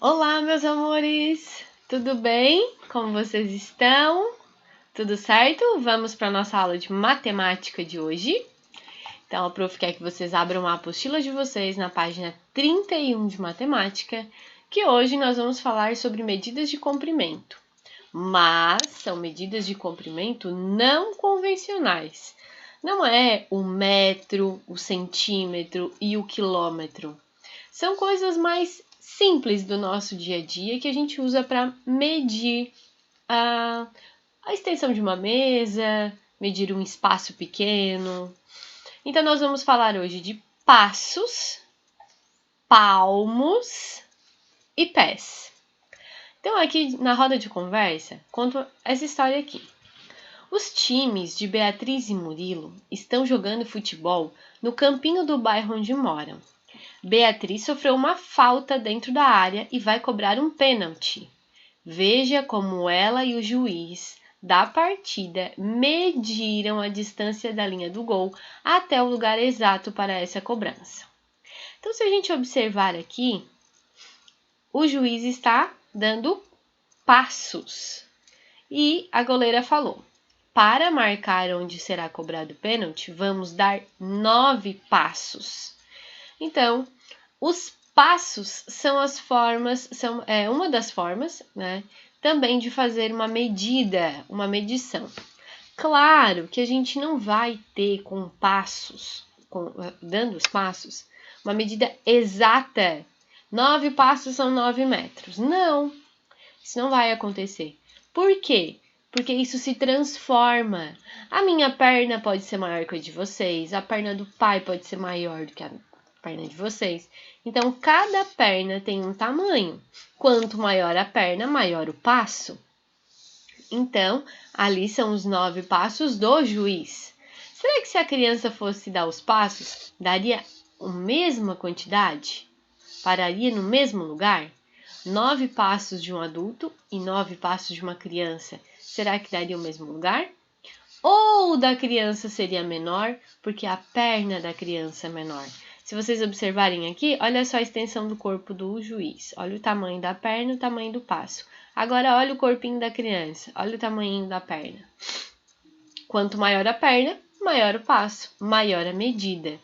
Olá, meus amores! Tudo bem? Como vocês estão? Tudo certo? Vamos para a nossa aula de matemática de hoje. Então, a prof quer que vocês abram a apostila de vocês na página 31 de matemática, que hoje nós vamos falar sobre medidas de comprimento. Mas são medidas de comprimento não convencionais. Não é o metro, o centímetro e o quilômetro. São coisas mais simples do nosso dia a dia que a gente usa para medir a extensão de uma mesa, medir um espaço pequeno. Então, nós vamos falar hoje de passos, palmos e pés. Então, aqui na roda de conversa, conto essa história aqui. Os times de Beatriz e Murilo estão jogando futebol no campinho do bairro onde moram. Beatriz sofreu uma falta dentro da área e vai cobrar um pênalti. Veja como ela e o juiz da partida mediram a distância da linha do gol até o lugar exato para essa cobrança. Então, se a gente observar aqui, o juiz está dando passos. E a goleira falou: para marcar onde será cobrado o pênalti, vamos dar 9 passos. Então, os passos são as formas, uma das formas, né, também de fazer uma medida, uma medição. Claro que a gente não vai ter com passos, dando os passos, uma medida exata. 9 passos são 9 metros. Não, isso não vai acontecer. Por quê? Porque isso se transforma. A minha perna pode ser maior que a de vocês, a perna do pai pode ser maior do que a perna de vocês. Então, cada perna tem um tamanho. Quanto maior a perna, maior o passo. Então, ali são os 9 passos do juiz. Será que se a criança fosse dar os passos, daria a mesma quantidade? Pararia no mesmo lugar? 9 passos de um adulto e 9 passos de uma criança. Será que daria o mesmo lugar? Ou o da criança seria menor, porque a perna da criança é menor? Se vocês observarem aqui, olha só a extensão do corpo do juiz. Olha o tamanho da perna e o tamanho do passo. Agora, olha o corpinho da criança. Olha o tamanho da perna. Quanto maior a perna, maior o passo, maior a medida.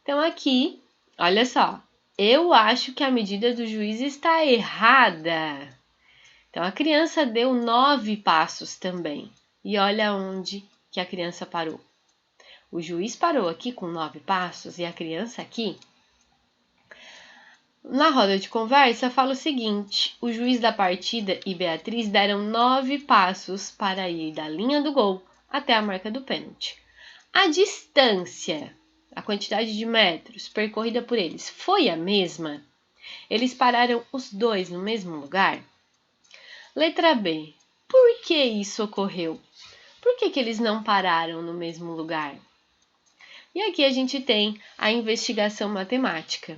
Então, aqui, olha só. Eu acho que a medida do juiz está errada. Então, a criança deu 9 passos também. E olha onde que a criança parou. O juiz parou aqui com 9 passos e a criança aqui. Na roda de conversa, fala o seguinte: o juiz da partida e Beatriz deram 9 passos para ir da linha do gol até a marca do pênalti. A distância, a quantidade de metros percorrida por eles, foi a mesma? Eles pararam os dois no mesmo lugar? Letra B. Por que isso ocorreu? Por que eles não pararam no mesmo lugar? E aqui a gente tem a investigação matemática.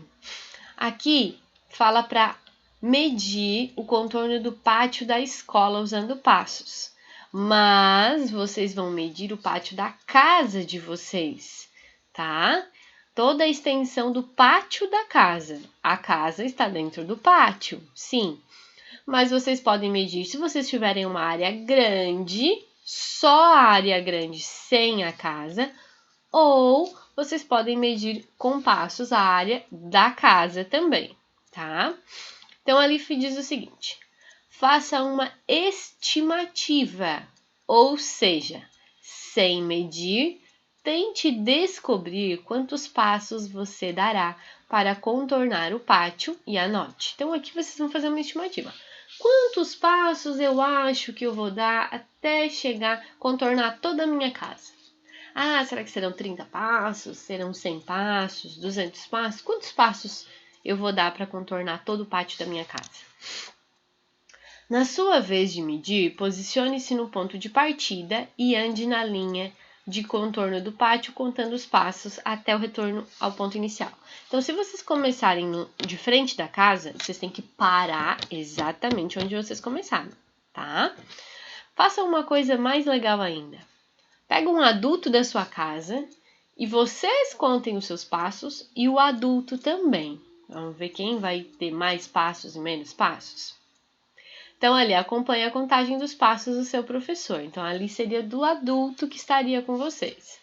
Aqui fala para medir o contorno do pátio da escola usando passos. Mas vocês vão medir o pátio da casa de vocês, tá? Toda a extensão do pátio da casa. A casa está dentro do pátio, sim. Mas vocês podem medir, se vocês tiverem uma área grande, só a área grande sem a casa, ou vocês podem medir com passos a área da casa também, tá? Então, ali diz o seguinte: faça uma estimativa, ou seja, sem medir, tente descobrir quantos passos você dará para contornar o pátio e anote. Então, aqui vocês vão fazer uma estimativa. Quantos passos eu acho que eu vou dar até contornar toda a minha casa? Ah, será que serão 30 passos? Serão 100 passos? 200 passos? Quantos passos eu vou dar para contornar todo o pátio da minha casa? Na sua vez de medir, posicione-se no ponto de partida e ande na linha de contorno do pátio, contando os passos até o retorno ao ponto inicial. Então, se vocês começarem de frente da casa, vocês têm que parar exatamente onde vocês começaram, tá? Faça uma coisa mais legal ainda. Pega um adulto da sua casa e vocês contem os seus passos e o adulto também. Vamos ver quem vai ter mais passos e menos passos? Então, ali, acompanhe a contagem dos passos do seu professor. Então, ali seria do adulto que estaria com vocês.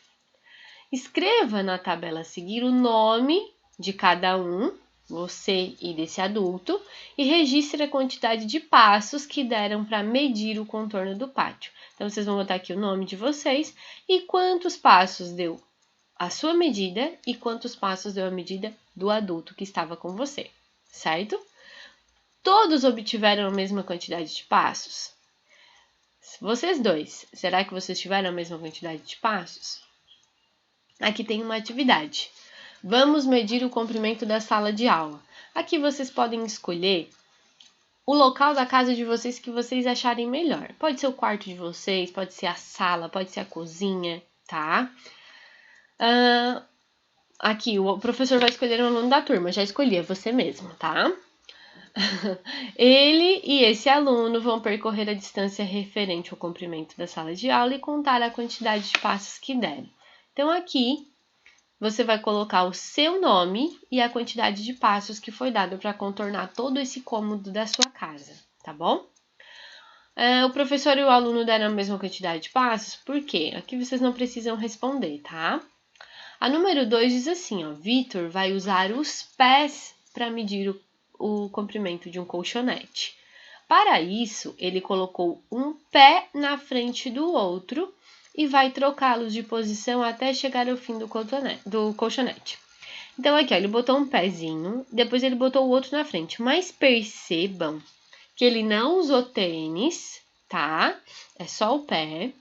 Escreva na tabela a seguir o nome de cada um, você e desse adulto, e registre a quantidade de passos que deram para medir o contorno do pátio. Então, vocês vão botar aqui o nome de vocês e quantos passos deu a sua medida e quantos passos deu a medida do adulto que estava com você, certo? Todos obtiveram a mesma quantidade de passos? Vocês dois, será que vocês tiveram a mesma quantidade de passos? Aqui tem uma atividade. Vamos medir o comprimento da sala de aula. Aqui vocês podem escolher o local da casa de vocês que vocês acharem melhor. Pode ser o quarto de vocês, pode ser a sala, pode ser a cozinha, tá? Aqui, o professor vai escolher um aluno da turma. Já escolhi, é você mesmo, tá? Ele e esse aluno vão percorrer a distância referente ao comprimento da sala de aula e contar a quantidade de passos que derem. Então, aqui, você vai colocar o seu nome e a quantidade de passos que foi dado para contornar todo esse cômodo da sua casa, tá bom? O professor e o aluno deram a mesma quantidade de passos, por quê? Aqui vocês não precisam responder, tá? A número 2 diz assim, ó, Vitor vai usar os pés para medir o comprimento de um colchonete. Para isso, ele colocou um pé na frente do outro e vai trocá-los de posição até chegar ao fim do colchonete. Então, aqui, ó, ele botou um pezinho, depois ele botou o outro na frente. Mas percebam que ele não usou tênis, tá? É só o pé.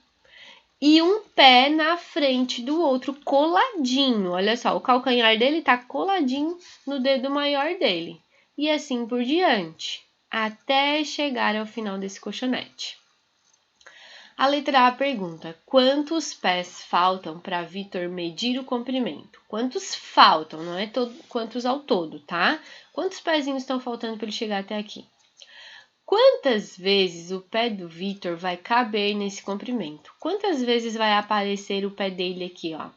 E um pé na frente do outro, coladinho. Olha só, o calcanhar dele tá coladinho no dedo maior dele. E assim por diante, até chegar ao final desse colchonete. A letra A pergunta, quantos pés faltam para Vitor medir o comprimento? Quantos faltam, não é quantos ao todo, tá? Quantos pezinhos estão faltando para ele chegar até aqui? Quantas vezes o pé do Vitor vai caber nesse comprimento? Quantas vezes vai aparecer o pé dele aqui, ó?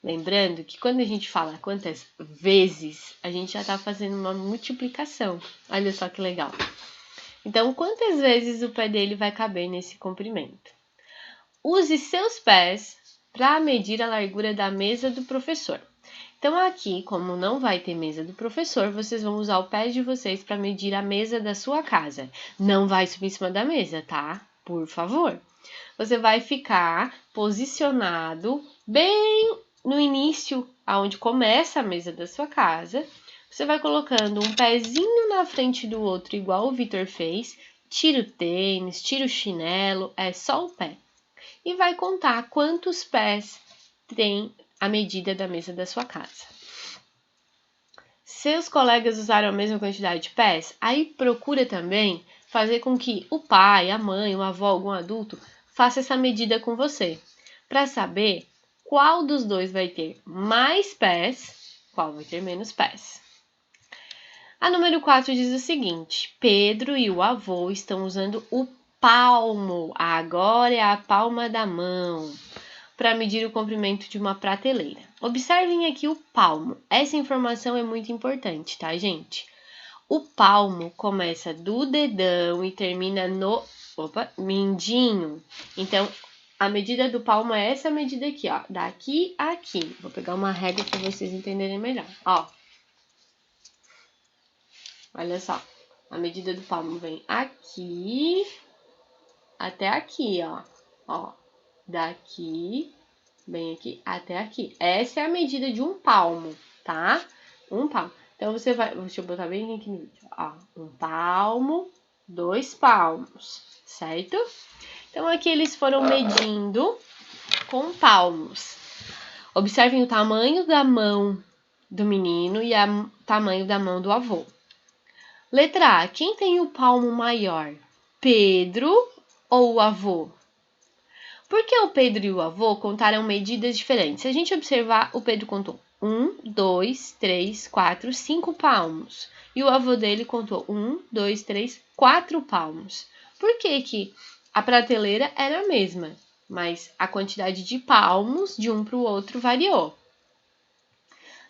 Lembrando que quando a gente fala quantas vezes, a gente já está fazendo uma multiplicação. Olha só que legal. Então, quantas vezes o pé dele vai caber nesse comprimento? Use seus pés para medir a largura da mesa do professor. Então, aqui, como não vai ter mesa do professor, vocês vão usar o pé de vocês para medir a mesa da sua casa. Não vai subir em cima da mesa, tá? Por favor. Você vai ficar posicionado bem no início, aonde começa a mesa da sua casa. Você vai colocando um pezinho na frente do outro, igual o Vitor fez. Tira o tênis, tira o chinelo, é só o pé. E vai contar quantos pés tem a medida da mesa da sua casa. Seus colegas usaram a mesma quantidade de pés? Aí procura também fazer com que o pai, a mãe, o avô, algum adulto faça essa medida com você, para saber qual dos dois vai ter mais pés, qual vai ter menos pés. A número 4 diz o seguinte, Pedro e o avô estão usando o palmo, agora é a palma da mão, para medir o comprimento de uma prateleira. Observem aqui o palmo. Essa informação é muito importante, tá, gente? O palmo começa do dedão e termina no mindinho. Então, a medida do palmo é essa medida aqui, ó. Daqui a aqui. Vou pegar uma régua para vocês entenderem melhor. Ó. Olha só. A medida do palmo vem aqui até aqui, ó. Ó. Daqui, bem aqui, até aqui. Essa é a medida de um palmo, tá? Um palmo. Então, você vai... Deixa eu botar bem aqui no vídeo. Ó, um palmo, 2 palmos, certo? Então, aqui eles foram medindo com palmos. Observem o tamanho da mão do menino e o tamanho da mão do avô. Letra A. Quem tem o palmo maior? Pedro ou o avô? Por que o Pedro e o avô contaram medidas diferentes? Se a gente observar, o Pedro contou 1, 2, 3, 4, 5 palmos. E o avô dele contou 1, 2, 3, 4 palmos. Por que que a prateleira era a mesma, mas a quantidade de palmos de um para o outro variou?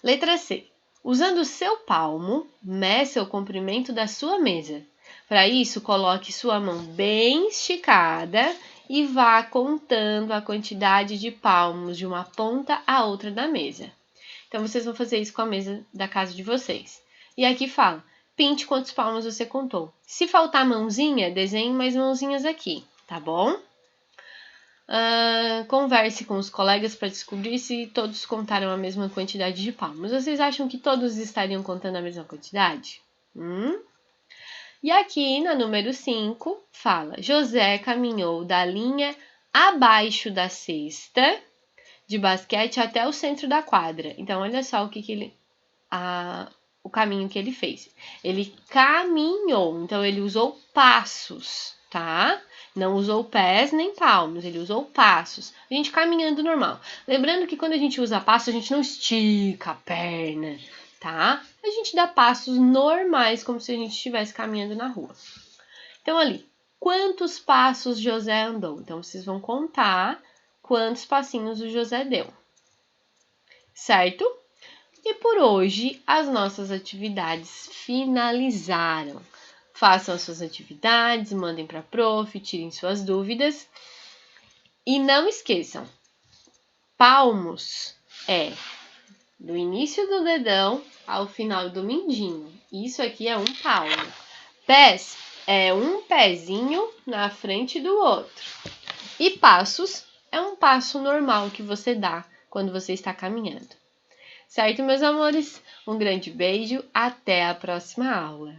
Letra C. Usando o seu palmo, meça o comprimento da sua mesa. Para isso, coloque sua mão bem esticada e vá contando a quantidade de palmos de uma ponta à outra da mesa. Então, vocês vão fazer isso com a mesa da casa de vocês. E aqui fala, pinte quantos palmos você contou. Se faltar mãozinha, desenhe mais mãozinhas aqui, tá bom? Converse com os colegas para descobrir se todos contaram a mesma quantidade de palmos. Vocês acham que todos estariam contando a mesma quantidade? E aqui, na número 5, fala: José caminhou da linha abaixo da cesta de basquete até o centro da quadra. Então, olha só o caminho que ele fez. Ele caminhou, então ele usou passos, tá? Não usou pés nem palmos, ele usou passos. A gente caminhando normal. Lembrando que quando a gente usa passos, a gente não estica a perna, tá? A gente dá passos normais, como se a gente estivesse caminhando na rua. Então, ali, quantos passos José andou? Então, vocês vão contar quantos passinhos o José deu, certo? E por hoje, as nossas atividades finalizaram. Façam as suas atividades, mandem para a prof, tirem suas dúvidas. E não esqueçam, palmos é do início do dedão ao final do mindinho. Isso aqui é um palmo. Pés é um pezinho na frente do outro. E passos é um passo normal que você dá quando você está caminhando. Certo, meus amores? Um grande beijo, até a próxima aula!